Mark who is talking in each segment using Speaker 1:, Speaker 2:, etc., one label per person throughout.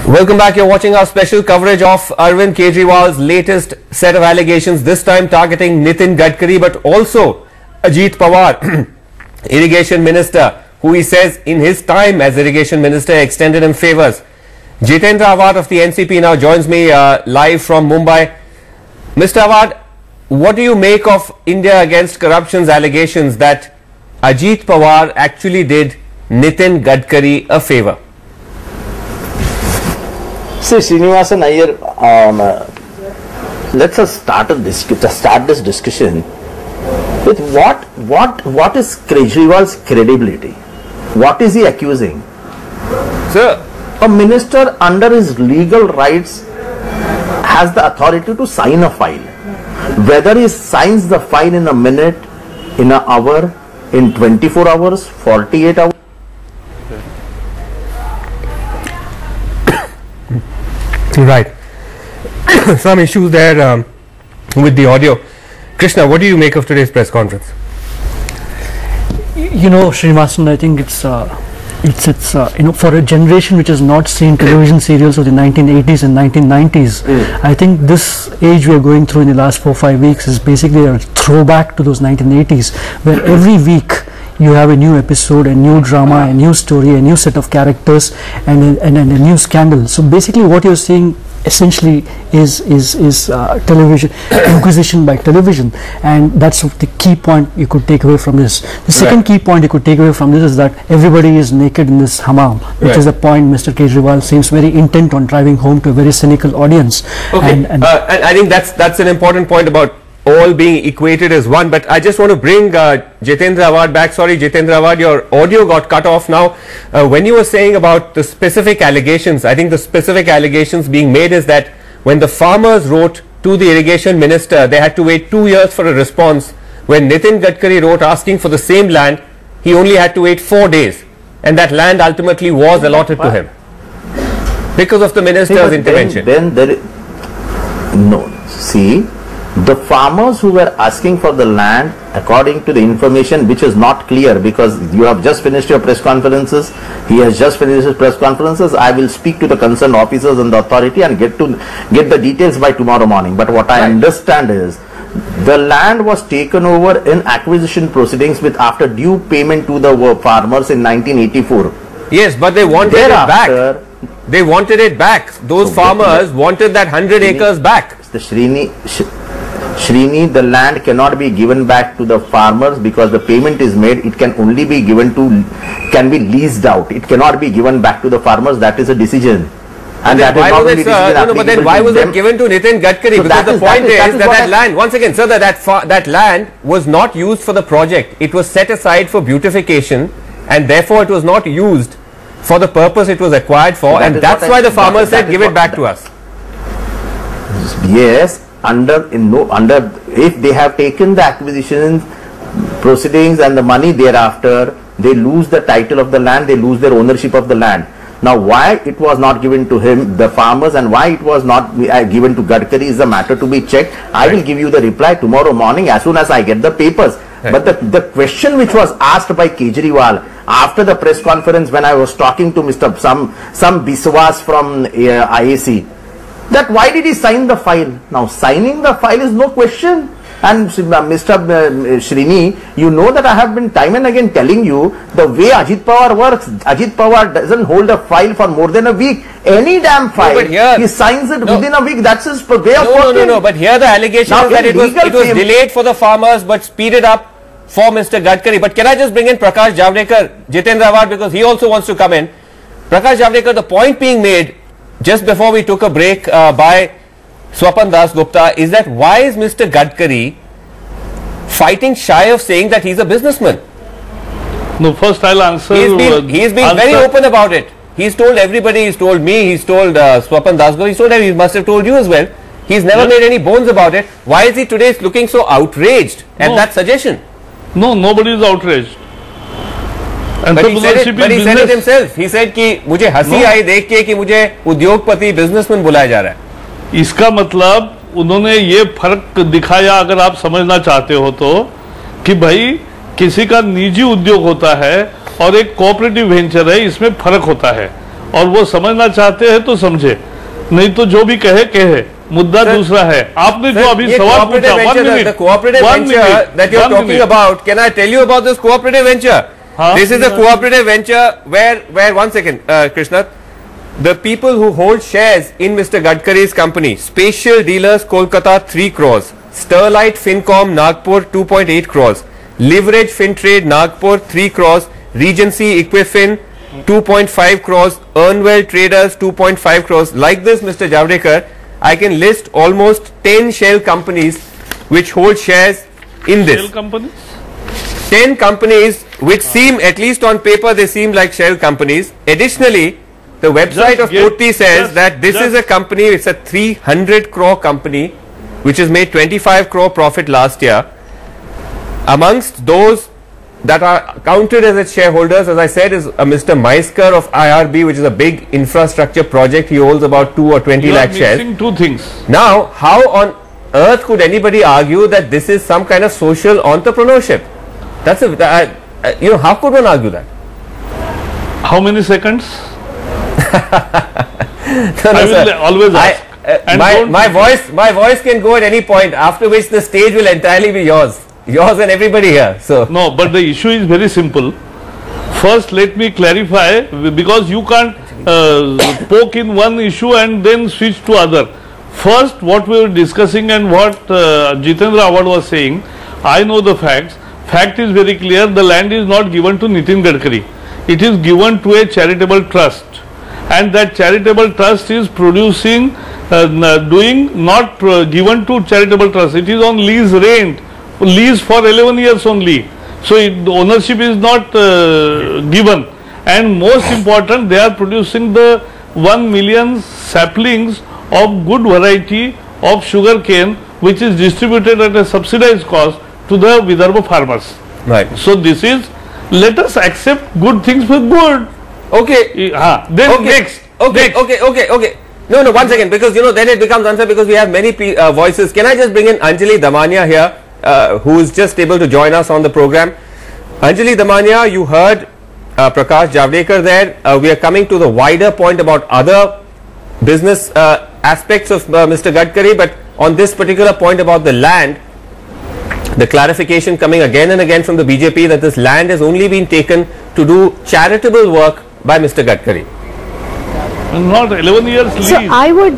Speaker 1: Welcome back. You're watching our special coverage of Arvind Kejriwal's latest set of allegations, this time targeting Nitin Gadkari, but also Ajit Pawar, Irrigation Minister, who he says in his time as Irrigation Minister extended him favors. Jeetendra Awhad of the NCP now joins me live from Mumbai. Mr. Awhad, what do you make of India Against Corruption's allegations that Ajit Pawar actually did Nitin Gadkari a favor?
Speaker 2: See, Srinivasan Iyer, let's us start this discussion with what is Kejriwal's credibility? What is he accusing?
Speaker 1: Sir,
Speaker 2: a minister under his legal rights has the authority to sign a file. Whether he signs the file in a minute, in an hour, in 24 hours, 48 hours.
Speaker 1: Right. Some issues there with the audio. Krishna, what do you make of today's press conference?
Speaker 3: You know, Srinivasan, I think it's you know, for a generation which has not seen television serials of the 1980s and 1990s, I think this age we are going through in the last 4-5 weeks is basically a throwback to those 1980s, where every week you have a new episode, a new drama, a new story, a new set of characters, and a new scandal. So basically what you're seeing essentially is television, inquisition by television, and that's the key point you could take away from this. The second key point you could take away from this is that everybody is naked in this hammam, which is the point Mr. Kejriwal seems very intent on driving home to a very cynical audience.
Speaker 1: Okay, and I think that's an important point about all being equated as one, but I just want to bring Jeetendra Awhad back. Sorry, Jeetendra Awhad, your audio got cut off now. When you were saying about the specific allegations, I think the specific allegations being made is that when the farmers wrote to the irrigation minister, they had to wait 2 years for a response. When Nitin Gadkari wrote asking for the same land, he only had to wait 4 days, and that land ultimately was allotted to him because of the minister's intervention.
Speaker 2: The farmers who were asking for the land, according to the information which is not clear, because you have just finished your press conferences, he has just finished his press conferences, I will speak to the concerned officers and the authority and get the details by tomorrow morning. But what I understand is, the land was taken over in acquisition proceedings with after due payment to the farmers in 1984.
Speaker 1: Yes, but they wanted it back. They wanted it back. Those farmers wanted that 100 acres back.
Speaker 2: Srini, the land cannot be given back to the farmers because the payment is made. It can only be given to, can be leased out. It cannot be given back to the farmers. That is a decision. And that is not only decision.
Speaker 1: But then why was it given to Nitin Gadkari? Because the point is that land, once again, sir, that land was not used for the project. It was set aside for beautification, and therefore it was not used for the purpose it was acquired for, and that's why the farmers said give it back to us.
Speaker 2: Yes. If they have taken the acquisition proceedings and the money thereafter, they lose the title of the land, they lose their ownership of the land. Now, why it was not given to him, the farmers, and why it was not given to Gadkari is a matter to be checked. I will give you the reply tomorrow morning as soon as I get the papers. But the question which was asked by Kejriwal after the press conference, when I was talking to Mr. some Biswas from IAC, that why did he sign the file? Now, signing the file is no question. And Mr. Srini, you know that I have been time and again telling you the way Ajit Pawar works. Ajit Pawar doesn't hold a file for more than a week. Any damn file, he signs it within a week. That's his way of working.
Speaker 1: No. But here the allegation is that it was delayed for the farmers but speeded up for Mr. Gadkari. But can I just bring in Prakash Javadekar, Jeetendra Awhad, because he also wants to come in. Prakash Javadekar, the point being made just before we took a break by Swapan Das Gupta is that why is Mr. Gadkari fighting shy of saying that he's a businessman?
Speaker 4: No, first I'll answer.
Speaker 1: He's been very open about it. He's told everybody, he's told me, he's told Swapan Das Gupta, he's told he must have told you as well. He's never made any bones about it. Why is he today looking so outraged at that suggestion?
Speaker 4: No, nobody is outraged.
Speaker 1: But he said it himself. He said कि मुझे हंसी आई देख के कि मुझे उद्योगपति businessman बुलाया जा रहा है.
Speaker 4: इसका मतलब उन्होंने ये फर्क दिखाया, अगर आप समझना चाहते हो तो, कि भाई किसी का निजी उद्योग होता है और एक कोऑपरेटिव वेंचर है, इसमें फर्क होता है. और वो समझना चाहते हैं तो समझे, नहीं तो जो भी कहे कहे, मुद्दा दूसरा है। आपने जो अभी सवाल पूछा, 1 minute,
Speaker 1: the cooperative venture that you're talking about, can I tell you about this cooperative venture? This is a cooperative venture where 1 second, Krishna, the people who hold shares in Mr. Gadkari's company, Spatial Dealers Kolkata 3 crores, Sterlite Fincom Nagpur 2.8 crores, Leverage Fintrade Nagpur 3 crores, Regency Equifin 2.5 crores, Earnwell Traders 2.5 crores. Like this, Mr. Javadekar, I can list almost 10 shell companies which hold shares in this.
Speaker 4: Shell companies?
Speaker 1: 10 companies which seem, at least on paper, they seem like shell companies. Additionally, the website of Murthy says that this is a company, it's a 300 crore company which has made 25 crore profit last year. Amongst those that are counted as its shareholders, as I said, is Mr. Maiskar of IRB, which is a big infrastructure project. He holds about 2 or 20 lakh shares.
Speaker 4: You are mixing two things.
Speaker 1: Now, how on earth could anybody argue that this is some kind of social entrepreneurship? That's a, you know, how could one argue that?
Speaker 4: How many seconds?
Speaker 1: No,
Speaker 4: I will always ask.
Speaker 1: My voice can go at any point, after which the stage will entirely be yours and everybody here. So
Speaker 4: no, but the issue is very simple. First, let me clarify, because you can't poke in one issue and then switch to other. First, what we were discussing and what Jeetendra Awhad was saying, I know the facts. Fact is very clear. The land is not given to Nitin Gadkari. It is given to a charitable trust, and that charitable trust is producing, not given to charitable trust. It is on lease rent, lease for 11 years only. So the ownership is not given. And most important, they are producing the 1 million saplings of good variety of sugar cane, which is distributed at a subsidized cost to the Vidarbha farmers.
Speaker 1: right.
Speaker 4: So this is, let us accept good things for good.
Speaker 1: Okay.
Speaker 4: Then
Speaker 1: Okay.
Speaker 4: next.
Speaker 1: Okay. No, 1 second, because you know then it becomes unfair because we have many voices. Can I just bring in Anjali Damania here, who is just able to join us on the program? Anjali Damania, you heard Prakash Javadekar there. We are coming to the wider point about other business aspects of Mr. Gadkari, but on this particular point about the land, the clarification coming again and again from the BJP that this land has only been taken to do charitable work by Mr. Gadkari.
Speaker 4: Not 11 years lease.
Speaker 5: So I would,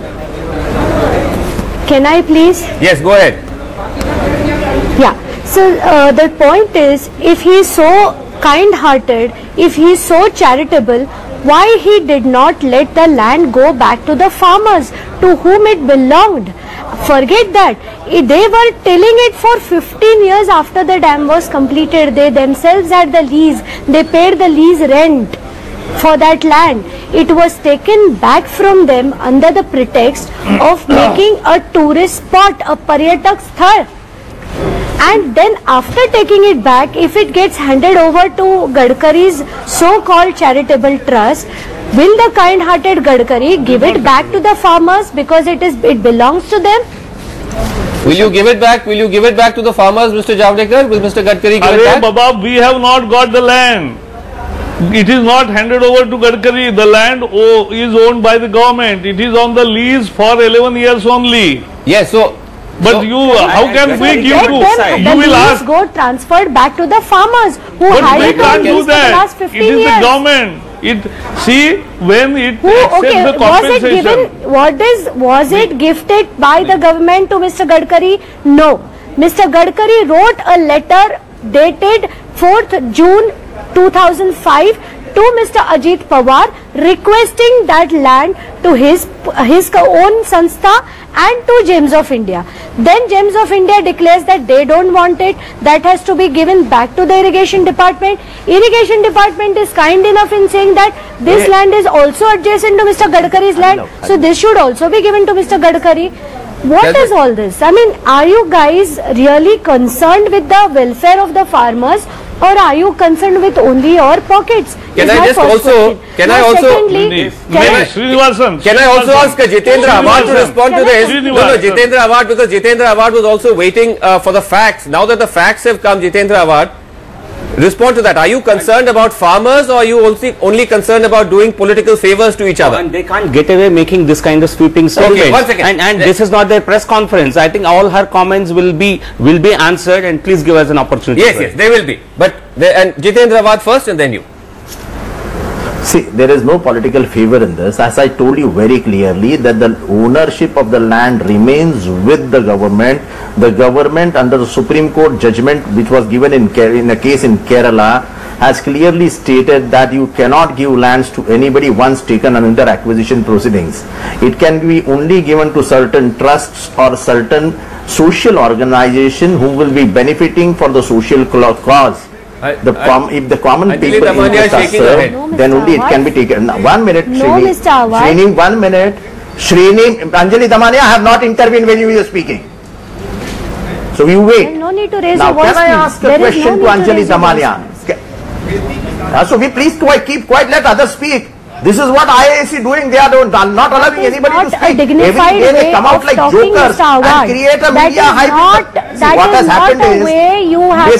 Speaker 5: can I please?
Speaker 1: Yes, go ahead.
Speaker 5: Yeah. So the point is, if he is so kind-hearted, if he is so charitable, why he did not let the land go back to the farmers to whom it belonged? Forget that. They were tilling it for 15 years after the dam was completed. They themselves had the lease. They paid the lease rent for that land. It was taken back from them under the pretext of making a tourist spot, a paryatak sthal. And then after taking it back, if it gets handed over to Gadkari's so-called charitable trust, will the kind-hearted Gadkari give it back to the farmers because it belongs to them?
Speaker 1: Will you give it back? Will you give it back to the farmers, Mr. Javadekar? Will Mr. Gadkari give it back?
Speaker 4: Baba, we have not got the land. It is not handed over to Gadkari. The land is owned by the government. It is on the lease for 11 years only.
Speaker 1: Yes, so...
Speaker 4: But how can we give to? You will ask.
Speaker 5: Go transferred back to the farmers who
Speaker 4: But
Speaker 5: had
Speaker 4: we
Speaker 5: it on
Speaker 4: can't do
Speaker 5: lease for the last
Speaker 4: that.
Speaker 5: 15
Speaker 4: It is
Speaker 5: years.
Speaker 4: the government. When it
Speaker 5: Who, okay,
Speaker 4: accepts the
Speaker 5: was it
Speaker 4: compensation.
Speaker 5: was it gifted by the government to Mr. Gadkari? No. Mr. Gadkari wrote a letter dated 4th June 2005 to Mr. Ajit Pawar requesting that land to his own Sanstha and to Gems of India. Then Gems of India declares that they don't want it. That has to be given back to the irrigation department. Irrigation department is kind enough in saying that this land is also adjacent to Mr. Gadkari's land. So this should also be given to Mr. Gadkari. What is all this? I mean, are you guys really concerned with the welfare of the farmers, or are you concerned with only your pockets?
Speaker 1: Can I just also, can I also ask Jeetendra Awhad to respond to this? No, Jeetendra Awhad, because Jeetendra Awhad was also waiting for the facts. Now that the facts have come, Jeetendra Awhad, Respond to that. Are you concerned about farmers, or are you only concerned about doing political favors to each other?
Speaker 6: And they can't get away making this kind of sweeping statements.
Speaker 1: Okay, 1 second.
Speaker 6: And this is not their press conference. I think all her comments will be answered, and please give us an opportunity.
Speaker 1: Yes, they will be. But and Jeetendra Awhad first, and then you.
Speaker 2: See, there is no political favor in this. As I told you very clearly, that the ownership of the land remains with the government. The government, under the Supreme Court judgment which was given in a case in Kerala, has clearly stated that you cannot give lands to anybody once taken under acquisition proceedings. It can be only given to certain trusts or certain social organization who will be benefiting for the social cause. If the common people interest are served, then only it can be taken. Now, 1 minute, Srini.
Speaker 5: Mr. Awhad.
Speaker 2: Srini, 1 minute. Srini, Anjali Damania, I have not intervened when you were speaking. So you wait.
Speaker 5: No need to raise
Speaker 2: Now,
Speaker 5: your voice.
Speaker 2: can I ask a question to Anjali Damania? So we please keep quiet, let others speak. This is what IAC doing. They are not allowing anybody to speak. Every day they come out like jokers and create a media hype. What has happened is,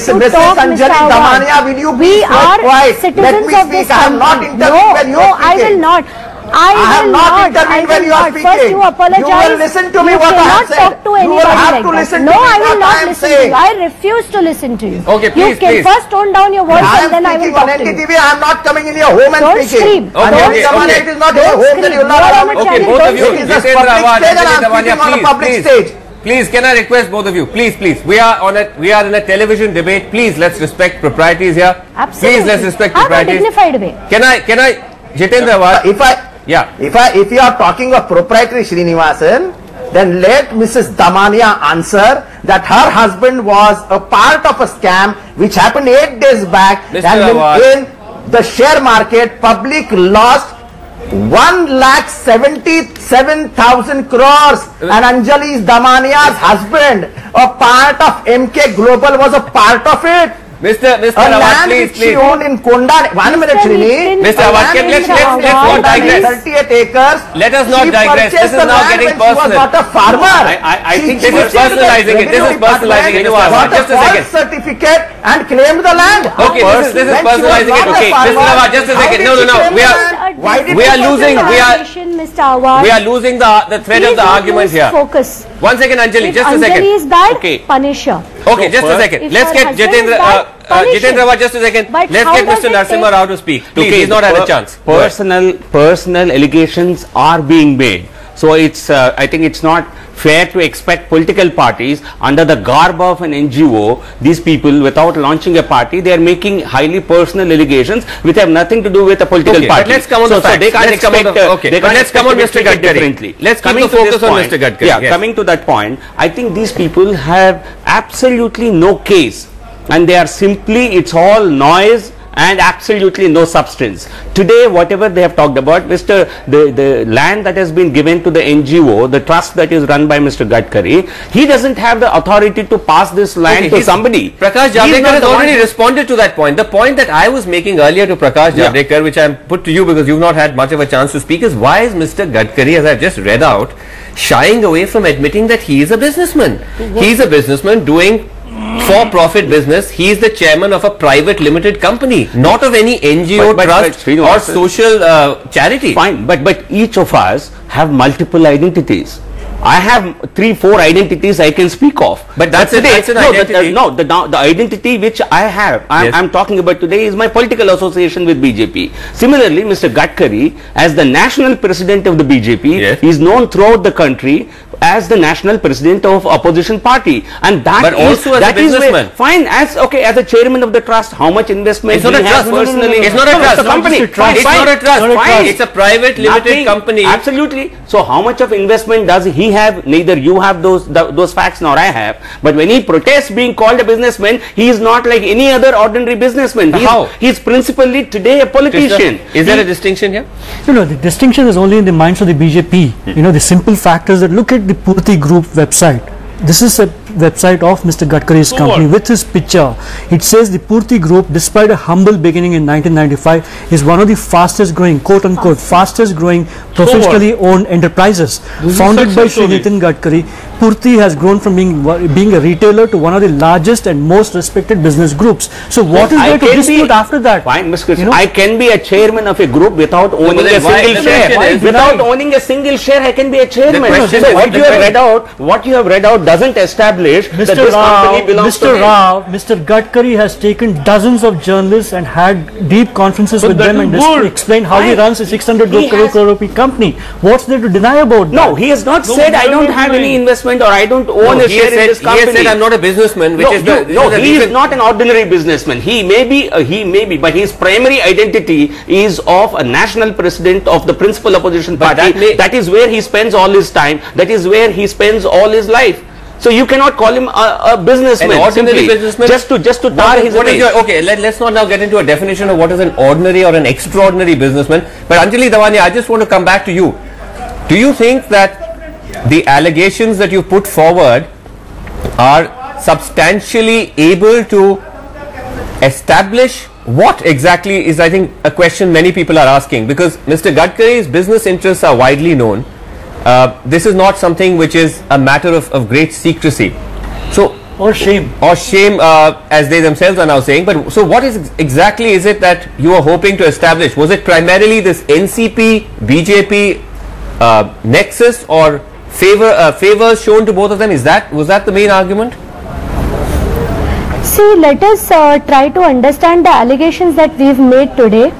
Speaker 2: Mrs. Anjali Damania, will you please keep quiet? Let me speak. I have not intervened when you are speaking.
Speaker 5: I will not. I
Speaker 2: have not intervened when you are speaking.
Speaker 5: First you apologize.
Speaker 2: You will listen to me what I have said.
Speaker 5: Talk to
Speaker 2: You will have
Speaker 5: like
Speaker 2: to
Speaker 5: that.
Speaker 2: listen
Speaker 5: No,
Speaker 2: to me
Speaker 5: I will
Speaker 2: what
Speaker 5: not
Speaker 2: I am
Speaker 5: listen
Speaker 2: saying.
Speaker 5: to you. I refuse to listen to you.
Speaker 1: Okay, please,
Speaker 5: you can
Speaker 1: please.
Speaker 5: first tone down your voice and then I will talk
Speaker 2: on
Speaker 5: to you.
Speaker 2: NDTV. I am not coming in your home and
Speaker 5: Don't
Speaker 2: speaking.
Speaker 5: scream.
Speaker 2: Anjali Damania, it is not your home, then you will not allow me.
Speaker 1: Okay, both of you.
Speaker 2: It is a
Speaker 1: Jeetendra
Speaker 2: public
Speaker 1: Awhad,
Speaker 2: stage and I
Speaker 1: Anjali
Speaker 2: am
Speaker 1: Damania,
Speaker 2: speaking on a public stage.
Speaker 1: Please, can I request both of you? Please. We are in a television debate. Please, let's respect proprieties here.
Speaker 5: Absolutely.
Speaker 1: Please, let's respect
Speaker 5: Have a
Speaker 1: proprieties.
Speaker 5: dignified way.
Speaker 1: Can I, Jeetendra Awhad?
Speaker 2: If you are talking of proprietary, Srinivasan, then let Mrs. Damania answer that her husband was a part of a scam which happened 8 days back,
Speaker 1: Mr.
Speaker 2: and
Speaker 1: Awhad.
Speaker 2: in the share market, public lost 1,77,000 crores, and Anjali Damania's husband, a part of MK Global, was a part of it.
Speaker 1: Mr.
Speaker 2: A
Speaker 1: Awhad,
Speaker 2: land
Speaker 1: please.
Speaker 2: which she owned in Konda. 1 minute, Srini.
Speaker 1: Mr. Awhad, let's not digress.
Speaker 2: 38 acres.
Speaker 1: Let us not
Speaker 2: She
Speaker 1: digress. This
Speaker 2: purchased
Speaker 1: is
Speaker 2: the
Speaker 1: now
Speaker 2: land
Speaker 1: getting
Speaker 2: when she was
Speaker 1: personal.
Speaker 2: not a farmer.
Speaker 6: I think
Speaker 1: this is personalizing it. This is personalizing it.
Speaker 2: Got
Speaker 1: Just
Speaker 2: a
Speaker 1: a second.
Speaker 2: false certificate and claimed the land.
Speaker 1: Okay, this is personalizing it. Okay, Mr. Awhad, just a second. No. We are losing the thread of the argument here.
Speaker 5: Focus.
Speaker 1: 1 second, Anjali, just a second.
Speaker 5: Anjali is bad,
Speaker 6: Okay.
Speaker 5: punish her.
Speaker 1: Okay, just a second.
Speaker 5: If
Speaker 1: Let's
Speaker 5: her
Speaker 1: get
Speaker 5: husband is bad, punish
Speaker 1: Jeetendra
Speaker 5: him.
Speaker 1: Awhad, just a second.
Speaker 5: But
Speaker 1: Let's
Speaker 5: how
Speaker 1: get
Speaker 5: does
Speaker 1: Mr.
Speaker 5: it
Speaker 1: Narasimha
Speaker 5: take-
Speaker 1: Rao to speak. Please, he's not had a chance.
Speaker 6: Personal allegations are being made. So it's I think it's not fair to expect political parties under the garb of an NGO, these people, without launching a party, they are making highly personal allegations which have nothing to do with a political party.
Speaker 1: But let's come on the facts.
Speaker 6: They can't
Speaker 1: Let's come on
Speaker 6: expect,
Speaker 1: the- okay.
Speaker 6: they
Speaker 1: But
Speaker 6: can't
Speaker 1: let's come on
Speaker 6: expect
Speaker 1: Mr.
Speaker 6: to take it
Speaker 1: Gadkari.
Speaker 6: differently.
Speaker 1: Let's keep
Speaker 6: Coming
Speaker 1: the
Speaker 6: to this
Speaker 1: focus on
Speaker 6: point,
Speaker 1: Mr. Gadkari.
Speaker 6: Yeah,
Speaker 1: Yes.
Speaker 6: coming to that point, I think these people have absolutely no case, and they are simply, it's all noise and absolutely no substance. Today, whatever they have talked about, the land that has been given to the NGO, the trust that is run by Mr. Gadkari, he doesn't have the authority to pass this land to somebody.
Speaker 1: Prakash Javadekar has already responded to that point. The point that I was making earlier to Prakash Javadekar, which I am put to you because you've not had much of a chance to speak, is why is Mr. Gadkari, as I've just read out, shying away from admitting that he is a businessman? He is a businessman doing for-profit business. He is the chairman of a private limited company, not of any NGO, trust or social charity.
Speaker 6: Fine, but each of us have multiple identities. I have 3-4 identities I can speak of.
Speaker 1: But that's an identity.
Speaker 6: The identity which I have, I'm talking about today, is my political association with BJP. Similarly, Mr. Gadkari, as the national president of the BJP, is known throughout the country as the national president of opposition party, and that
Speaker 1: also as a businessman.
Speaker 6: Fine, as a chairman of the trust, how much investment
Speaker 1: it's not a trust.
Speaker 6: Personally?
Speaker 1: It's not a trust.
Speaker 6: It's a company.
Speaker 1: It's not a trust. Fine. It's a private limited company.
Speaker 6: Absolutely. So how much of investment does he have? Neither you have those facts nor I have. But when he protests being called a businessman, he is not like any other ordinary businessman. He is principally today a politician.
Speaker 1: Is there a distinction here?
Speaker 3: No, the distinction is only in the minds of the BJP. You know, the simple fact is that look at the Purti Group website. This is a website of Mr. Gadkari's company with his picture. It says the Purti Group, despite a humble beginning in 1995, is one of the fastest growing, quote unquote, fastest growing professionally owned enterprises founded by Shri Nitin Gadkari. Purti has grown from being a retailer to one of the largest and most respected business groups. So what is there to dispute after that?
Speaker 6: Fine, Mr. Krishna. I can be a chairman of a group without owning a single share. Without owning a single share, I can be a chairman. So what you have read out doesn't establish that this company belongs to him.
Speaker 3: Mr. Gadkari has taken dozens of journalists and had deep conferences with them and explained how he runs a 600 crore rupee company. What's there to deny about that?
Speaker 6: No, he has not said I don't have any investment or I don't own a share in this company.
Speaker 1: He has said I'm not a businessman.
Speaker 6: He is not an ordinary businessman. He may be, but his primary identity is of a national president of the principal opposition party. That is where he spends all his time. That is where he spends all his life. So you cannot call him a businessman.
Speaker 1: An ordinary businessman?
Speaker 6: Just to tar his image.
Speaker 1: Okay, let's not now get into a definition of what is an ordinary or an extraordinary businessman. But Anjali Davania, I just want to come back to you. Do you think that the allegations that you put forward are substantially able to establish what exactly is, I think, a question many people are asking? Because Mr. Gadkari's business interests are widely known. This is not something which is a matter of great secrecy. So,
Speaker 3: or shame,
Speaker 1: as they themselves are now saying. But so, what is exactly is it that you are hoping to establish? Was it primarily this NCP BJP nexus, or favors shown to both of them? Was that the main argument?
Speaker 5: See, let us try to understand the allegations that we've made today.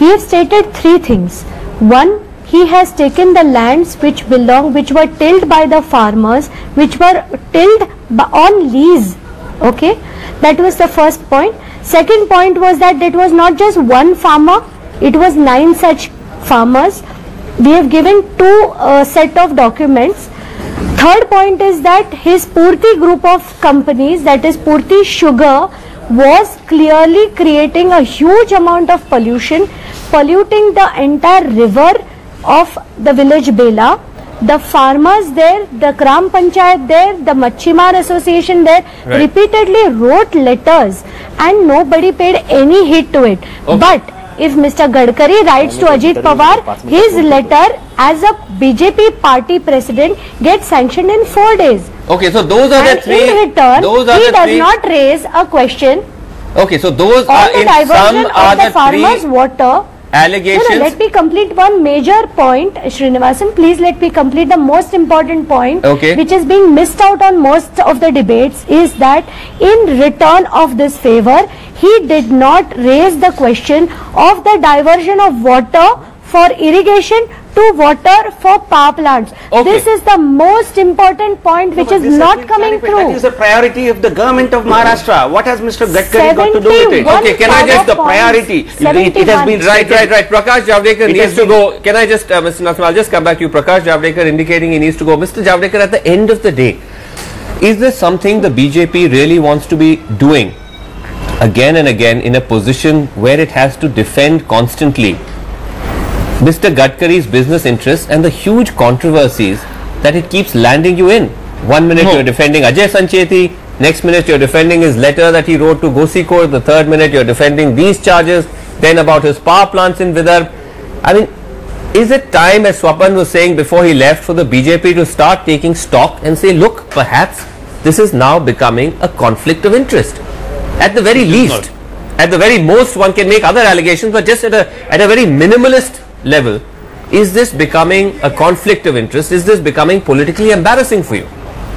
Speaker 5: We have stated three things. One, he has taken the lands which were tilled by the farmers, which were tilled on lease. Okay, that was the first point. Second point was that it was not just one farmer, it was 9 such farmers. We have given 2 set of documents. Third point is that his Purti group of companies, that is Purti Sugar, was clearly creating a huge amount of pollution, polluting the entire river of the village Bela. The farmers there, the Gram Panchayat there, the Machhimar Association there, repeatedly wrote letters and nobody paid any heed to it. Okay. But if Mr. Gadkari writes to Ajit Pawar, his letter as a BJP party president gets sanctioned in 4 days.
Speaker 1: Okay, so those are the three.
Speaker 5: In return, he does not raise a question.
Speaker 1: Okay, so those are in some are the
Speaker 5: farmers' water.
Speaker 1: Allegations.
Speaker 5: No, let me complete one major point, Srinivasan. Please let me complete the most important point, which is being missed out on most of the debates, is that in return of this favor, he did not raise the question of the diversion of water for irrigation to water for power plants. This is the most important point which is not coming through.
Speaker 6: That is the priority of the government of Maharashtra. What has Mr. Gadkari got to do with it?
Speaker 1: Okay, can I just
Speaker 6: the priority? It has been
Speaker 1: right. Prakash Javadekar needs to go. Can I just, Mr. Nathan, I'll just come back to you. Prakash Javadekar indicating he needs to go. Mr. Javadekar, at the end of the day, is this something the BJP really wants to be doing again and again in a position where it has to defend constantly Mr. Gadkari's business interests and the huge controversies that it keeps landing you in? 1 minute you're defending Ajay Sancheti, next minute you're defending his letter that he wrote to Gosikor, the third minute you're defending these charges, then about his power plants in Vidarbha. I mean, is it time, as Swapan was saying before he left, for the BJP to start taking stock and say, look, perhaps this is now becoming a conflict of interest? At the very least, at the very most, one can make other allegations, but just at a very minimalist level, is this becoming a conflict of interest? Is this becoming politically embarrassing for you?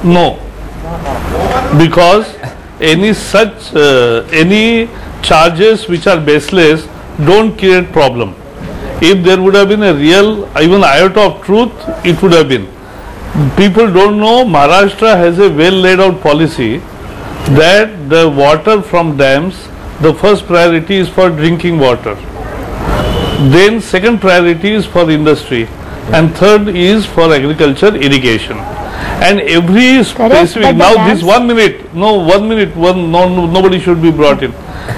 Speaker 4: No, because any such any charges which are baseless don't create problem. If there would have been a real, even iota of truth, it would have been. People don't know Maharashtra has a well laid out policy that the water from dams, the first priority is for drinking water. Then second priority is for industry, and third is for agriculture, irrigation. And every specific, now this 1 minute, nobody should be brought in.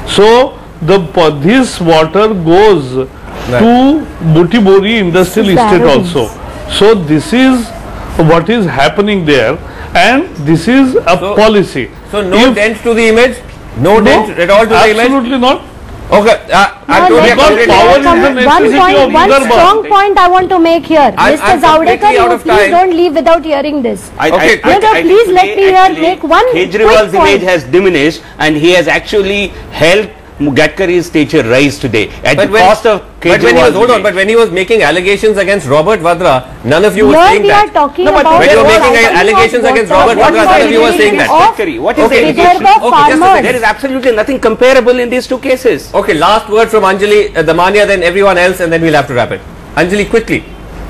Speaker 4: So this water goes to Butibori Industrial Estate also. So this is what is happening there, and this is a policy.
Speaker 1: So no dent to the image? No dent at all to the image?
Speaker 4: Absolutely not.
Speaker 1: Okay, I'm totally
Speaker 4: Because power is the necessity of
Speaker 5: one
Speaker 4: Vidarbha.
Speaker 5: strong point I want to make here.
Speaker 1: I'm
Speaker 5: Mr.
Speaker 1: completely out
Speaker 5: Zavadekar,
Speaker 1: of
Speaker 5: please
Speaker 1: time.
Speaker 5: don't leave without hearing this.
Speaker 1: Okay,
Speaker 5: please let me make one
Speaker 6: Kejriwal's
Speaker 5: quick point.
Speaker 6: image has diminished and he has actually helped Gadkari's stature rise today at the cost of Kejriwal's
Speaker 1: but when he was making allegations against Robert Vadra, none of you were
Speaker 5: Here
Speaker 1: saying
Speaker 5: we are
Speaker 1: that.
Speaker 5: talking
Speaker 6: No, but
Speaker 5: about
Speaker 1: when you were
Speaker 5: the
Speaker 1: making
Speaker 5: tightening
Speaker 1: allegations
Speaker 5: of
Speaker 1: against
Speaker 5: water,
Speaker 1: Robert Vadra,
Speaker 5: what
Speaker 1: none of you were
Speaker 5: is
Speaker 1: saying
Speaker 5: the
Speaker 1: that.
Speaker 6: Gadkari, what is the
Speaker 1: Okay.
Speaker 6: allegation?
Speaker 5: Vidarbha
Speaker 1: Okay, just a
Speaker 5: farmers.
Speaker 6: There is absolutely nothing comparable in these two cases.
Speaker 1: Okay, last word from Anjali Damania, then everyone else, and then we'll have to wrap it. Anjali, quickly.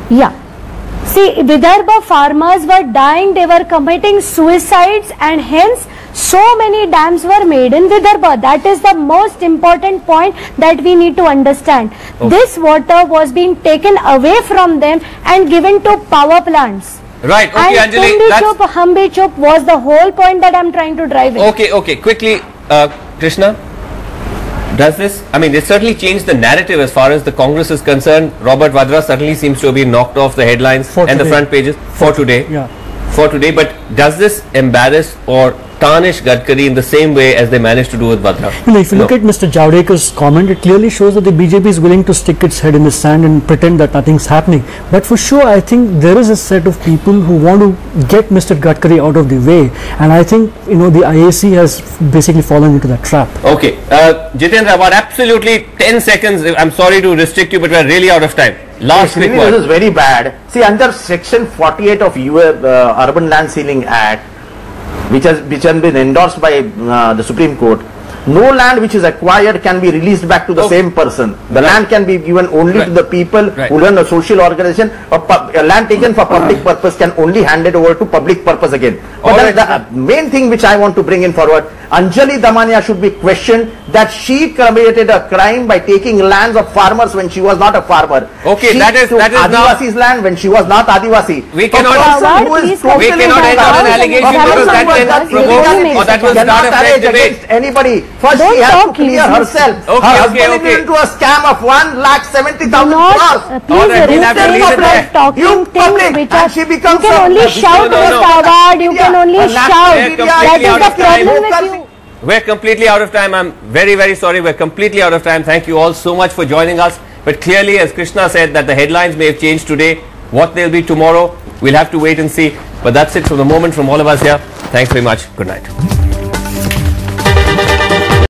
Speaker 5: Yeah. See, Vidarbha farmers were dying, they were committing suicides, and hence so many dams were made in Vidarbha. That is the most important point that we need to understand. This water was being taken away from them and given to power plants.
Speaker 1: Right, okay,
Speaker 5: And
Speaker 1: Anjali.
Speaker 5: Tum Bhi
Speaker 1: That's,
Speaker 5: Chup, Hum Bhi Chup was the whole point that I am trying to drive in.
Speaker 1: okay, quickly, Krishna. Does this, I mean, it certainly changed the narrative as far as the Congress is concerned. Robert Vadra certainly seems to have been knocked off the headlines
Speaker 3: For
Speaker 1: and the
Speaker 3: today.
Speaker 1: front pages for today.
Speaker 3: Yeah.
Speaker 1: For today, but does this embarrass or tarnish Gadkari in the same way as they managed to do with Vadra?
Speaker 3: You know, if you look at Mr. Javadekkar's comment, it clearly shows that the BJP is willing to stick its head in the sand and pretend that nothing's happening. But for sure, I think there is a set of people who want to get Mr. Gadkari out of the way, and I think, you know, the IAC has basically fallen into that trap.
Speaker 1: Okay, Jeetendra Awhad, absolutely 10 seconds. I'm sorry to restrict you, but we're really out of time. Last quick
Speaker 2: This
Speaker 1: word.
Speaker 2: is very bad. See, under Section 48 of Urban Land Ceiling Act, which has been endorsed by the Supreme Court, no land which is acquired can be released back to the same person. The land can be given only to the people who run a social organization, or land taken for public purpose can only hand it over to public purpose again. But the main thing which I want to bring in forward, Anjali Damania should be questioned that she committed a crime by taking lands of farmers when she was not a farmer.
Speaker 1: Okay,
Speaker 2: She
Speaker 1: that is
Speaker 2: took
Speaker 1: now.
Speaker 2: Adivasi's land when she was not Adivasi.
Speaker 1: We cannot-
Speaker 2: A person who is
Speaker 5: Please
Speaker 2: totally
Speaker 1: we cannot end on an allegation because that can provoke or that will start a fresh debate.
Speaker 2: against anybody. First
Speaker 5: Don't
Speaker 2: she has to
Speaker 5: talk
Speaker 2: clear
Speaker 5: easy.
Speaker 2: herself.
Speaker 1: Okay,
Speaker 2: Her
Speaker 1: okay,
Speaker 2: husband
Speaker 1: okay.
Speaker 2: is into a scam of 1,70,000
Speaker 5: Not,
Speaker 2: crores.
Speaker 5: please
Speaker 1: Alright, we'll have to
Speaker 5: restrain
Speaker 1: leave it
Speaker 5: from
Speaker 1: there.
Speaker 5: talking
Speaker 2: You
Speaker 5: things
Speaker 2: public,
Speaker 5: which
Speaker 2: and
Speaker 5: are,
Speaker 2: she
Speaker 5: you
Speaker 2: becomes
Speaker 5: can
Speaker 2: a-
Speaker 5: only shout,
Speaker 1: no, no.
Speaker 5: Mr. Awhad, you can only
Speaker 2: A national
Speaker 5: shout.
Speaker 2: media
Speaker 5: That
Speaker 1: completely
Speaker 5: is
Speaker 1: out
Speaker 5: the
Speaker 1: of time.
Speaker 5: problem with you.
Speaker 1: We're completely out of time. I'm very, very sorry. We're completely out of time. Thank you all so much for joining us. But clearly, as Krishna said, that the headlines may have changed today. What they'll be tomorrow, we'll have to wait and see. But that's it for the moment from all of us here. Thanks very much. Good night.